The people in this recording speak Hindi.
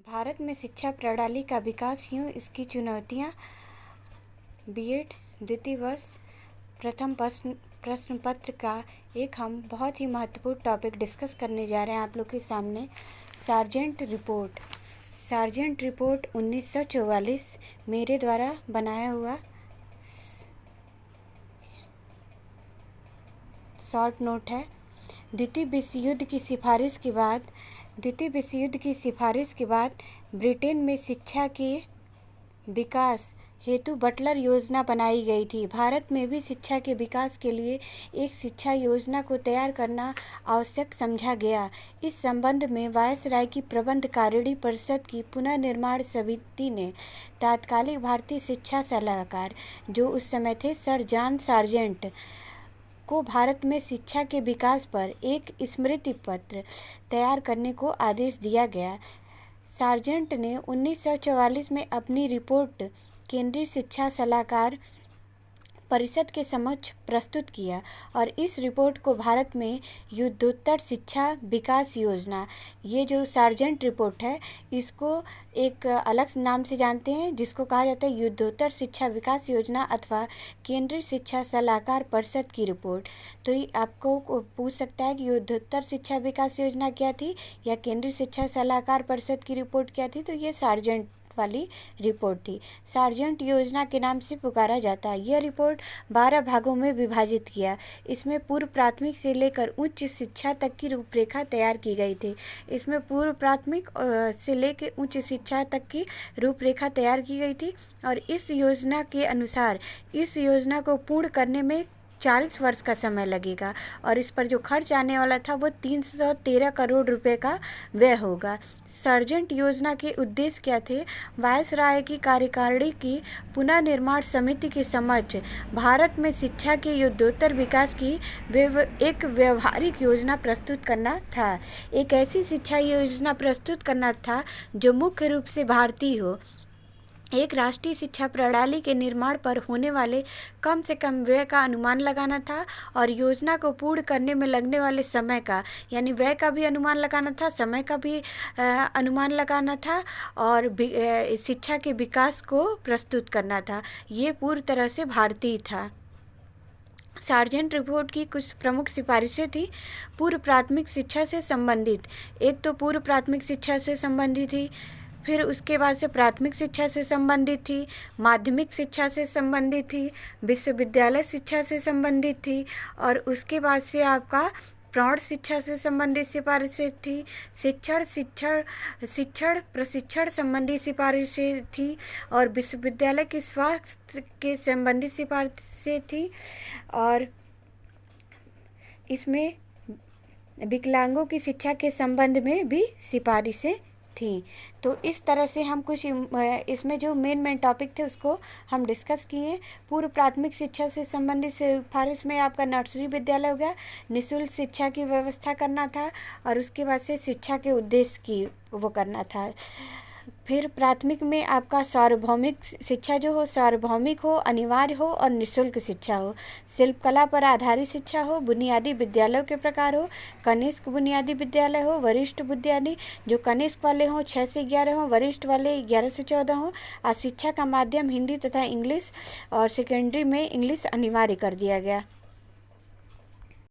भारत में शिक्षा प्रणाली का विकास क्यों, इसकी चुनौतियाँ। बीएड द्वितीय वर्ष प्रथम प्रश्न पत्र का एक हम बहुत ही महत्वपूर्ण टॉपिक डिस्कस करने जा रहे हैं आप लोग के सामने। सार्जेंट रिपोर्ट 1944 मेरे द्वारा बनाया हुआ शॉर्ट नोट है। द्वितीय विश्व युद्ध की सिफारिश के बाद ब्रिटेन में शिक्षा के विकास हेतु बटलर योजना बनाई गई थी। भारत में भी शिक्षा के विकास के लिए एक शिक्षा योजना को तैयार करना आवश्यक समझा गया। इस संबंध में वायसराय की प्रबंधकारिणी परिषद की पुनर्निर्माण समिति ने तत्कालीन भारतीय शिक्षा सलाहकार, जो उस समय थे सर जॉन सार्जेंट, को भारत में शिक्षा के विकास पर एक स्मृति पत्र तैयार करने को आदेश दिया गया। सार्जेंट ने 1944 में अपनी रिपोर्ट केंद्रीय शिक्षा सलाहकार परिषद के समक्ष प्रस्तुत किया और इस रिपोर्ट को भारत में युद्धोत्तर शिक्षा विकास योजना, ये जो सार्जेंट रिपोर्ट है, इसको एक अलग नाम से जानते हैं जिसको कहा जाता है युद्धोत्तर शिक्षा विकास योजना अथवा केंद्रीय शिक्षा सलाहकार परिषद की रिपोर्ट। तो ये आपको पूछ सकता है कि युद्धोत्तर शिक्षा विकास योजना क्या थी या केंद्रीय शिक्षा सलाहकार परिषद की रिपोर्ट क्या थी। तो ये सार्जेंट वाली रिपोर्ट थी। सार्जेंट योजना के नाम से पुकारा जाता है। यह रिपोर्ट 12 भागों में विभाजित किया। इसमें पूर्व प्राथमिक से लेकर उच्च शिक्षा तक की रूपरेखा तैयार की गई थी। इसमें पूर्व प्राथमिक से लेकर उच्च शिक्षा तक की रूपरेखा तैयार की गई थी और इस योजना के अनुसार इस योजना को पूर्ण करने में 40 वर्ष का समय लगेगा और इस पर जो खर्च आने वाला था वो 313 करोड़ रुपए का व्यय होगा। सार्जेंट योजना के उद्देश्य क्या थे? वायसराय की कार्यकारिणी की पुनर्निर्माण समिति के समक्ष भारत में शिक्षा के युद्धोत्तर विकास की एक व्यवहारिक योजना प्रस्तुत करना था। एक ऐसी शिक्षा योजना प्रस्तुत करना था जो मुख्य रूप से भारतीय हो। एक राष्ट्रीय शिक्षा प्रणाली के निर्माण पर होने वाले कम से कम व्यय का अनुमान लगाना था और योजना को पूर्ण करने में लगने वाले समय का, यानी व्यय का भी अनुमान लगाना था, समय का भी अनुमान लगाना था और शिक्षा के विकास को प्रस्तुत करना था। ये पूरी तरह से भारतीय था। सार्जेंट रिपोर्ट की कुछ प्रमुख सिफारिशें थी। पूर्व प्राथमिक शिक्षा से संबंधित, एक तो पूर्व प्राथमिक शिक्षा से संबंधित थी, फिर उसके बाद से प्राथमिक शिक्षा से संबंधित थी, माध्यमिक शिक्षा से संबंधित थी, विश्वविद्यालय शिक्षा से संबंधित थी और उसके बाद से आपका प्रौढ़ शिक्षा से संबंधित सिफारिशें थी, प्रशिक्षण संबंधी सिफारिशें थी और विश्वविद्यालय के स्वास्थ्य के संबंधित सिफारिशें थी और इसमें विकलांगों की शिक्षा के संबंध में भी सिफारिशें थी। तो इस तरह से हम कुछ इसमें जो मेन टॉपिक थे उसको हम डिस्कस किए। पूर्व प्राथमिक शिक्षा से संबंधित सिफारिश में आपका नर्सरी विद्यालय हो गया, निःशुल्क शिक्षा की व्यवस्था करना था और उसके बाद से शिक्षा के उद्देश्य की वो करना था। फिर प्राथमिक में आपका सार्वभौमिक शिक्षा जो हो, सार्वभौमिक हो, अनिवार्य हो और निःशुल्क शिक्षा हो, शिल्पकला पर आधारित शिक्षा हो, बुनियादी विद्यालयों के प्रकार हो, कनिष्ठ बुनियादी विद्यालय हो, वरिष्ठ बुनियादी, जो कनिष्ठ वाले हों 6 से 11 हों, वरिष्ठ वाले 11 से 14 हों और शिक्षा का माध्यम हिंदी तथा इंग्लिश और सेकेंडरी में इंग्लिश अनिवार्य कर दिया गया।